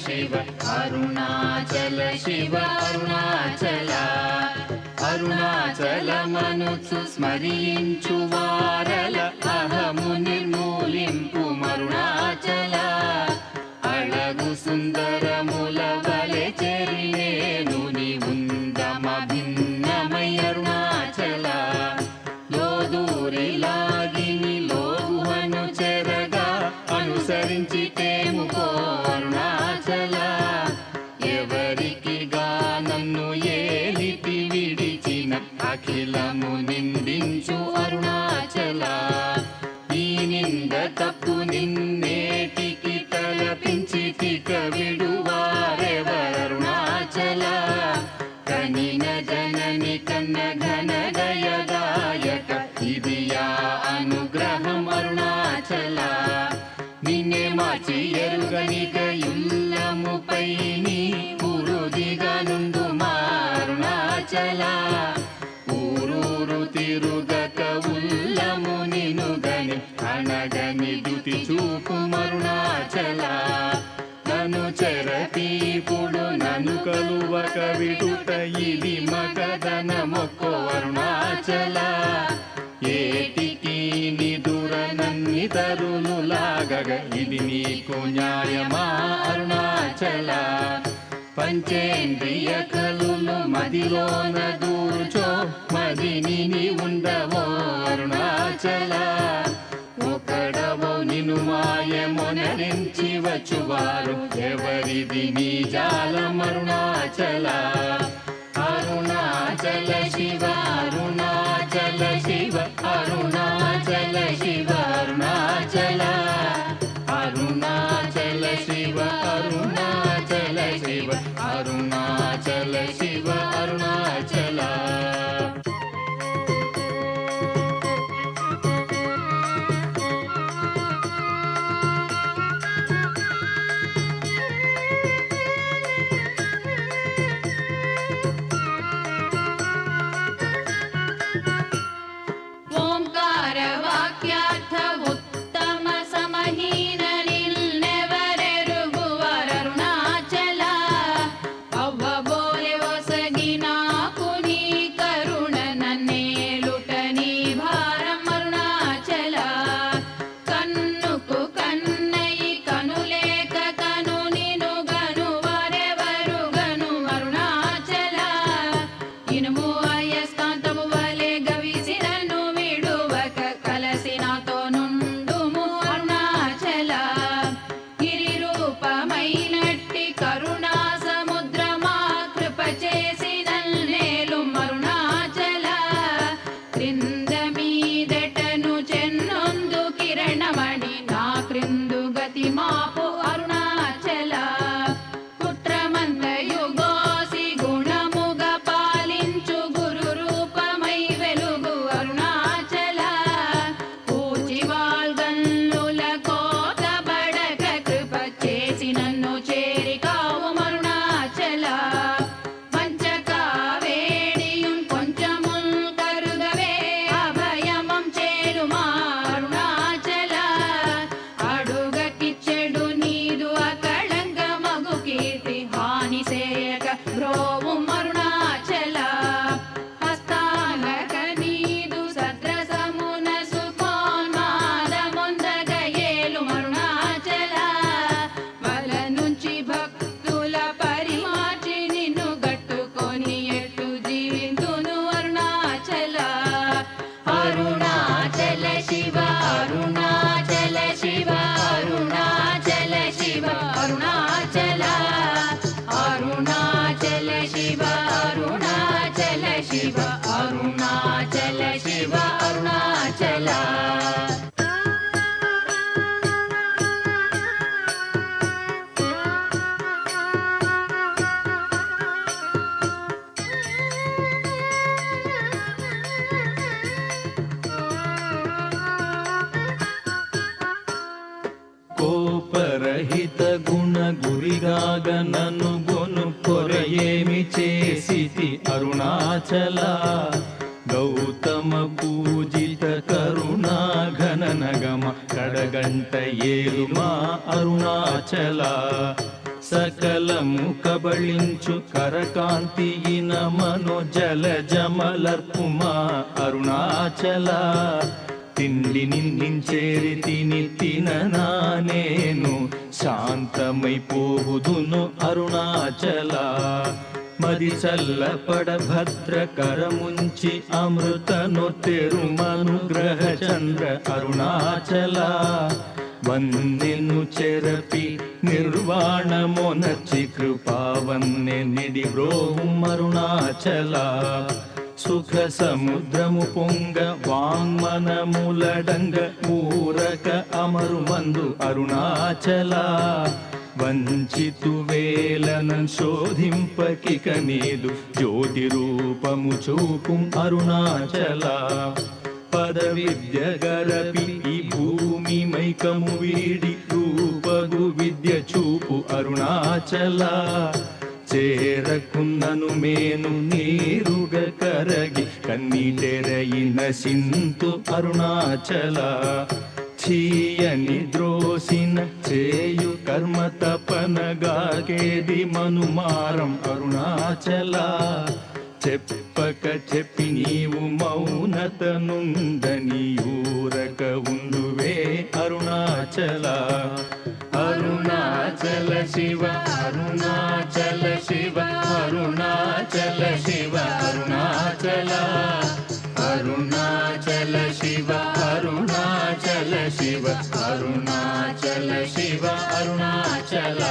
शिव अरुणाचल शिव अरुणाचल अरुणाचलमनुचु स्मరించు వారల అహము నిర్మూలింపు అరుణాచల అళగు సుందరముల వలె చెరినేను నీ ఉందమ భిన్నమై అరుణాచల లోదూరిలాగిని లోగుహను చెరగా అనుసరించితేము అరుణాచల ఎవరికి నన్ను ఏలితి విడిచిన అఖిలము నిందించు అరుణాచల ఈ నింద తప్పు నిన్నేటికి తలపించి తిక విడువారెవరుణాచల కనిన జనని కన్న ఘన దయదాయక ఇది యా అనుగ్రహం అరుణాచల నిన్నే మార్చి ఎరుగనిక యుల్లముపై నీ పురుదిగా నుండు అరుణాచల ఊరూరు తిరుగక ఉల్లము నినుగని అనగని దుతి చూపు అరుణాచల నన్ను చెరపీపుడు నన్ను కలువక విడుట ఇది మగదన మొక్కో అరుణాచల ఏటికి నిదుర నన్ని తరులు లాగగ ఇది నీకు న్యాయమా అరుణాచల పంచేంద్రియ కలులు మదిలోన దూర్చో మదిని ఉండవో అరుణాచల ఒకడవో నిను మాయమొనరించి వచ్చువారు ఎవరిది నీ జాలం అరుణాచల అరుణాచల శివ అరుణాచల శివ అరుణాచల శివ అరుణాచల అరుణాచల శివ అరుణాచల శివ అరుణాచల శివ అరుణాచల కోపరహిత గుణ గురిగాగ నన్ను గొను కొరయేమి చేసితి అరుణాచల గౌతమ పూజిత కరుణా ఘన నగమ కడగంట ఏలుమా అరుణాచల సకలము కబళించు కరకాంతియిన మనోజల జమలర్పుమా అరుణాచల తిండి నిందించేరి తిని తిననా నేను శాంతమైపోవుదును అరుణాచల మది చల్లపడ భద్రకరముంచి అమృతనొత్తెరుమనుగ్రహ చంద్ర అరుణాచల వందెను చెరపి నిర్వాణమొనర్చి కృపావన్నె నిడి బ్రోవుం అరుణాచల సుఖ సముద్రము పొంగ వాంగ్మనములడంగ ఊరక అమరుమందు అరుణాచల వంచితు వేలన శోధింపకిక నీదు జ్యోతి రూపము చూపుం అరుణాచల పద విద్య గరపి ఈ భూమి మైకము వీడి రూపగు విద్య చూపు అరుణాచల చేరకున్నను మేను నీరుగ కరగి కన్నీటెరయి నశింతు అరుణాచల చీయని ద్రోసిన చేయు కర్మ తపనగాకేది మనుమారం అరుణాచల చెప్పక చెప్పి నీవు మౌనత నుందని ఊరక ఉండువే అరుణాచల అరుణాచల శివ అరుణాచల శివ అరుణాచల శివ అరుణాచల అరుణాచల శివ అరుణాచల శివ అరుణాచల శివ అరుణాచల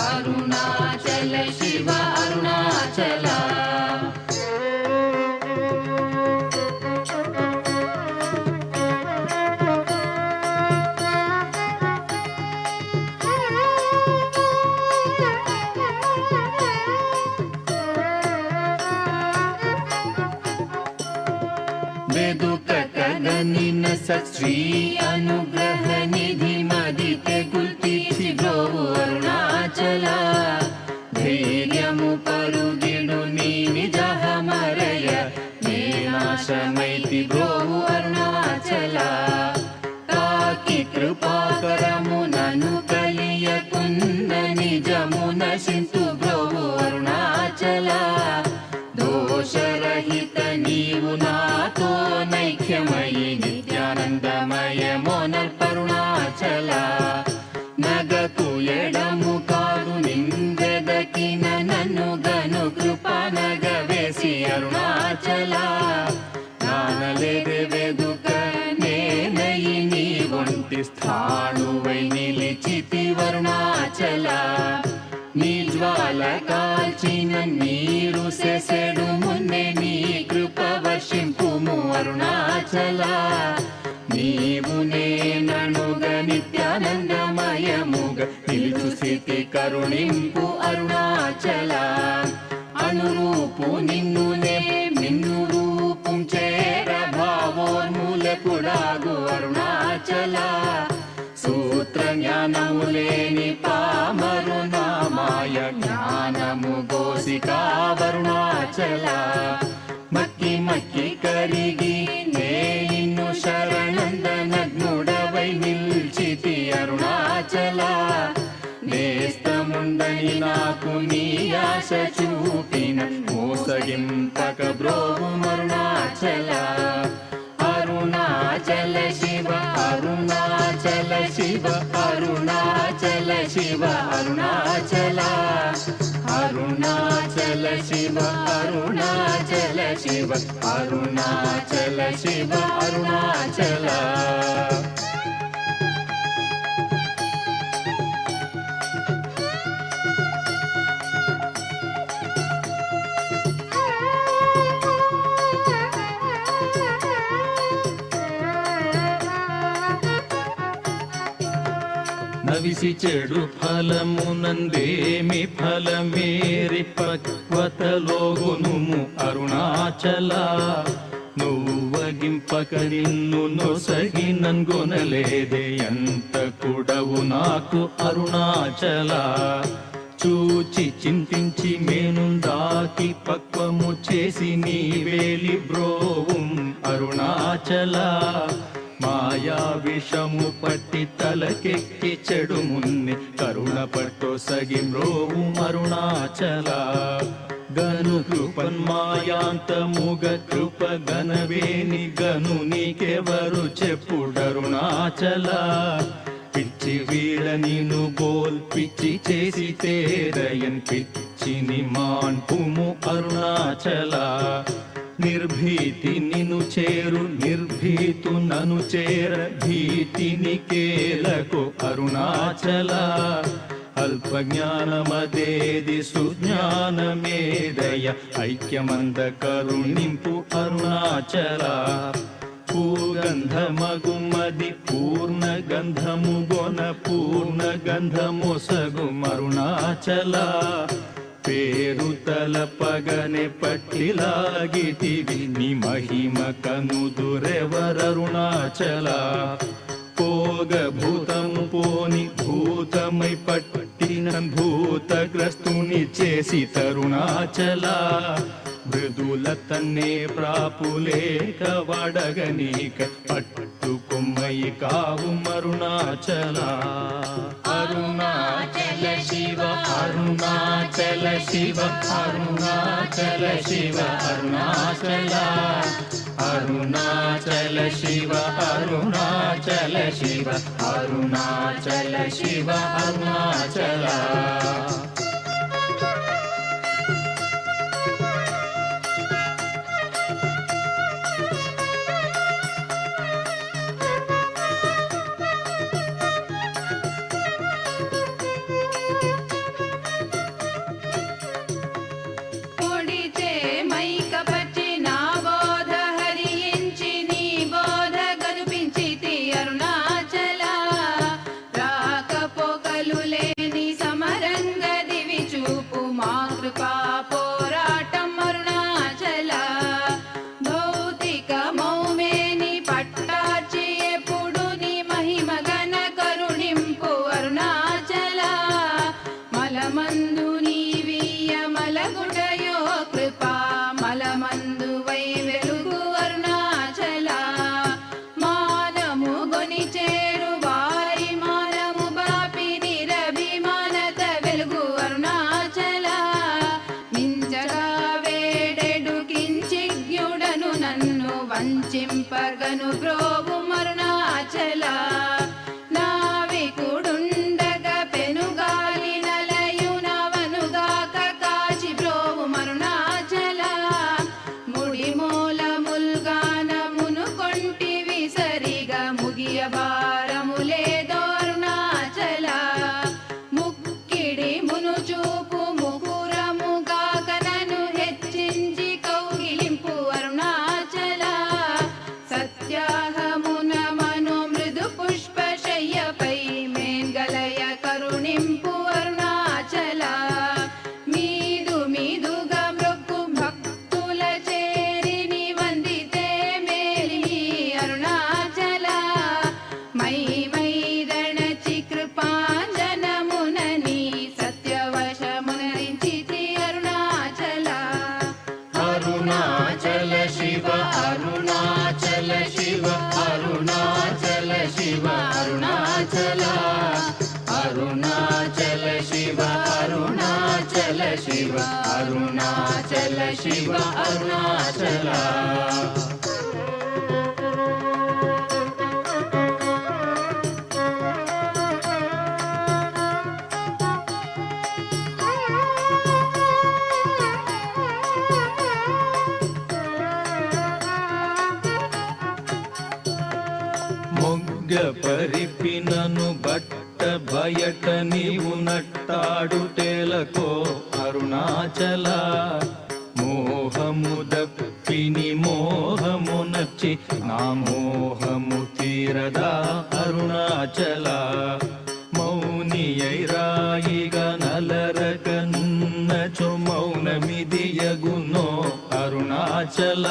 అరుణాచల శివ అరుణాచల వెదుకగనిన సత్శ్రీ అనుగ్రహ నిధి మదితే గుల్పిచి బ్రోవు అరుణాచల ధైర్యము పరుగిడు నీ నిజహమరయ నేనాశమైతి బ్రోవు అరుణాచల కాకి కృపాకరము నను కలియకున్న నిజము నశింతు బ్రోవు అరుణాచల దోషరహిత నీవు నాతో నైక్యమయి నిత్యానందమయ మోనర్పరుణాచల స్థాణువై నిలిచితి అరుణాచల నీ జ్వాల కాల్చిన నీరు సెసెడు మున్నె నీ కృప వర్షింపుము అరుణాచల నీవు నేననుగ నిత్యానందమయముగ నిలుచు స్థితి కరుణింపు అరుణాచల అనురూపు నిన్నునే నిన్ను రూపం చేర భావోన్మూలకుడాగు అరుణాచల సూత్ర జ్ఞానము లేని పామరు నామాయ జ్ఞానము గోసికా అరుణాచల మక్కి మక్కి కరిగి నే నిన్ను శరణందనగ్నుడవై నిల్చితి అరుణాచల నేస్తముండని నాకు నీ ఆశ చూపిన మోసగింపక బ్రోవు అరుణాచల అరుణాచల శివ అరుణాచల శివ అరుణాచల శివ అరుణాచల అరుణాచల శివ అరుణాచల శివ అరుణాచల శివ అరుణాచల నవిసి చెడు ఫలమునందేమి ఫలమేరి పక్వతలోగునుము అరుణాచల నువ్వగింపక నిన్ను నొసగినంగొనలేదే ఎంత కూడవు నాకు అరుణాచల చూచి చింతించి మేనుందాకి పక్వము చేసి నీ వేలి బ్రోవుం అరుణాచల మాయా విషము పట్టి తలకెక్కి చెడు మున్ని కరుణ పట్టు సగి మ్రోవు అరుణాచల గను కృపన్మాయాంతముగ కృప గనవేని గను నీకెవరు చెప్పుడరుణాచల పిచ్చి వీడ నిన్ను బోల్పిచ్చి చేసి తేరయన్ పిచ్చిని మాన్పుము అరుణాచల నిర్భీతి నిను చేరు నిర్భీతు నను చేర భీతిని కేలకు అరుణాచల అల్ప జ్ఞానమదేది సుజ్ఞానమేదయ ఐక్యమంద కరుణింపు అరుణాచల పూగంధమగుమది పూర్ణ గంధము గొన పూర్ణ గంధము సగు అరుణాచల పేరు తలపగనే పట్టిలాగితివి నీ మహిమ కనుదురెవరరుణాచల పోగ భూతము పోని భూతమై పట్టిన భూతగ్రస్తుని చేసి తరుణాచల మృదుల తన్నే ప్రాపులేక వడగనీక పట్టుకొమ్మయి కావు అరుణాచల అరుణాచల శివ అరుణాచల శివ అరుణాచల శివ అరుణాచల అరుణాచల శివ అరుణాచల శివ అరుణాచల శివ అరుణాచల వంచింపగను బ్రోవు అరుణాచల నావికుడుండగ పెనుగాలి నలయునవనుగాక కాచి బ్రోవు అరుణాచల ముడి మూలముల్గానమును కొంటివి సరిగా ముగియ భారములే అరుణాచల శివ అరుణాచల శివ అరుణాచల శివ అరుణాచల మొగ్గ పరిపినను బట్ట బయట నీవు నట్టాడుటేలకో అరుణాచల మోహము దప్పిని మోహము నచ్చి నా మోహము తీరదా అరుణాచల మౌనియైరాయిగా నలరకనున్నచో మౌనమిదియగునో అరుణాచల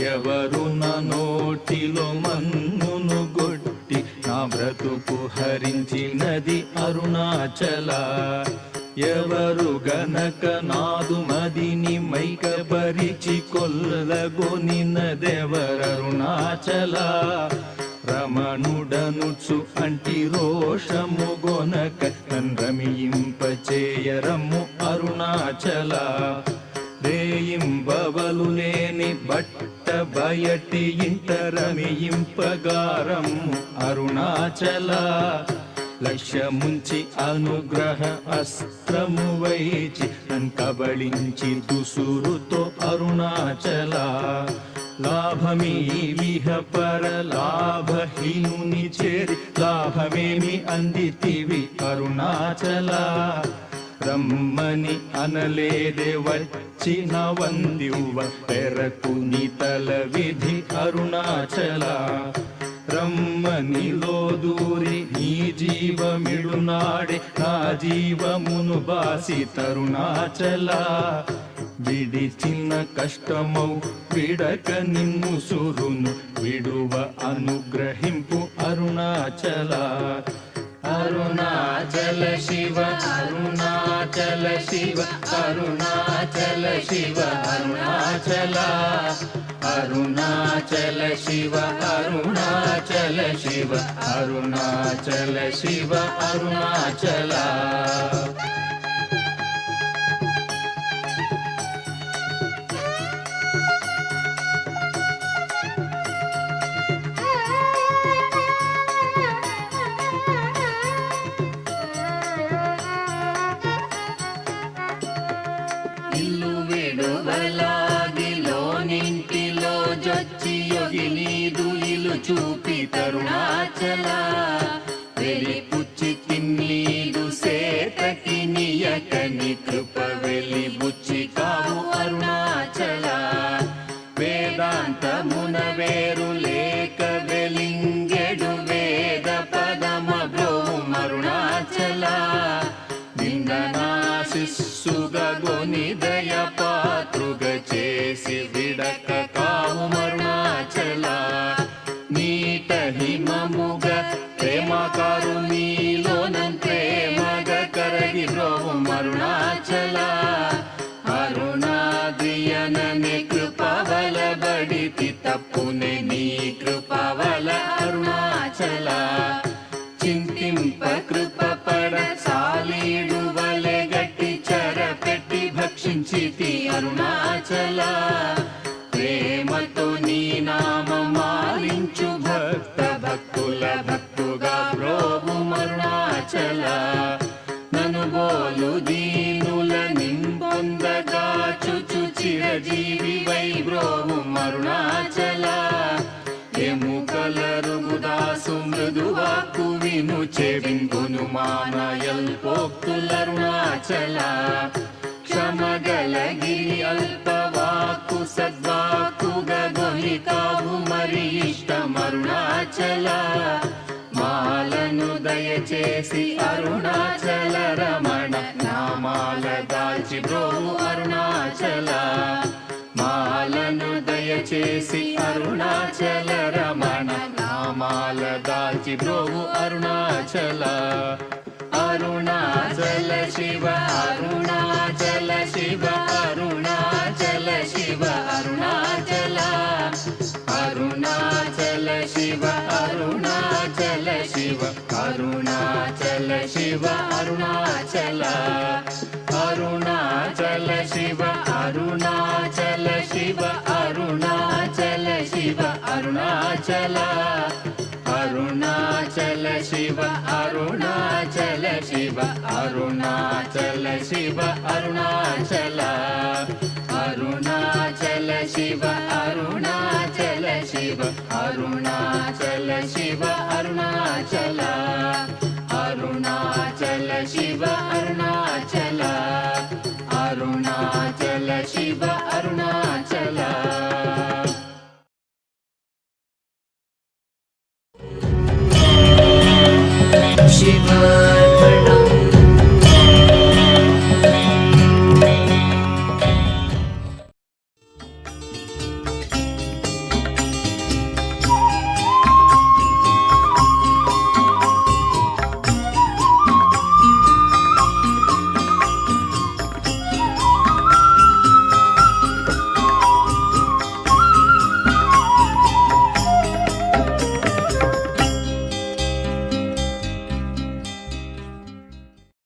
ఎవరు నా నోటిలో మన్నును గొట్టి నా బ్రతుకు హరించినది అరుణాచల ఎవరు గనక నాదు మదిని మైకపరిచి కొల్లగొనినదెవరరుణాచల రమణుడనుచు అంటి రోషము గొనక రమింపచేయరము అరుణాచల రేయింబవలు లేని బట్ట బయటి ఇంటరమియింపగారము అరుణాచల లక్ష్యముంచి అనుగ్రహ అస్త్రము వైచి కబళించి దుసురుతో అరుణాచల లాభమీవిహ పర లాభహీనుని చేరి లాభమేమి అందితివి అరుణాచల రమ్మని అనలేదే వచ్చిన వందివ్వ పెరకు నితల విధి అరుణాచల రమ్మనిలో దూరి నీ జీవమిడునాడే నా జీవమును బాసి తరుణాచల విడిచిన కష్టమౌ విడక నిన్ను సురును విడువ అనుగ్రహింపు అరుణాచల అరుణాచల శివ అరుణాచల శివ అరుణాచల శివ అరుణాచల అరుణాచల శివ అరుణాచల శివ అరుణాచల శివ అరుణాచల ఇల్లు విడువలాగిలో నింటిలో జొచ్చి యొగి నీదు ఇలు చూపి తరుణాచల వెలిపుచ్చి తిన్నీదు సేతకి నియకని కృప వెలి బుచ్చి కావు అరుణాచల వేదాంతమున వేరు లేక వెలింగెడు వేద పదమ బ్రోము అరుణాచల నిందనాశిస్సుగొని దయ పాత్రుగ చేసి విడక కావు అరుణాచల నీట హిమముగ ప్రేమకారు నీలోనం ప్రేమగ కరగి బ్రోవు అరుణాచల అరుణాద్రియననే కృపవల బడితి తప్పునే నీ కృపవల అరుణాచల చింతింప కృప పడ సాలీడు వలె గట్టి చెరపెట్టి భక్షించితి అరుణాచల ప్రేమతో నీ నామమాలించు భక్త భక్తుల భక్తుగా బ్రోవు అరుణాచల నను బోలు దీనుల నింపొందగా చుచు చిరజీవి వై బ్రోవు అరుణాచల ఎముకలరుగుదాసు మృదువాకు విను చెవింగును మానయల్పోక్తులరుణాచల క్షమగలగిరి అల్పవాకు సద్వాకుగ గొని కావు మరి ఇష్టమరుణాచల మాలను దయచేసి అరుణాచల రమణ నామాల దాల్చి బ్రోవు అరుణాచల మాలను దయచేసి అరుణాచల రమణ నామాల దాల్చి బ్రోవు అరుణాచల అరుణాచల శివ అరుణాచల శివ అరుణాచల శివ అరుణాచల అరుణాచల शिव अरुणाचल शिव अरुणाचल शिव अरुणाचल अरुणाचल शिव अरुणाचल शिव अरुणाचल शिव अरुणाचल अरुणाचल शिव अरुणाचल शिव अरुणाचल शिव अरुणाचल अरुणाचल शिव अरुणाचल शिव अरुणाचल शिव अरुणाचल अरुणाचल शिव अरुणाचल अरुणाचल शिव अरुणाचल शिव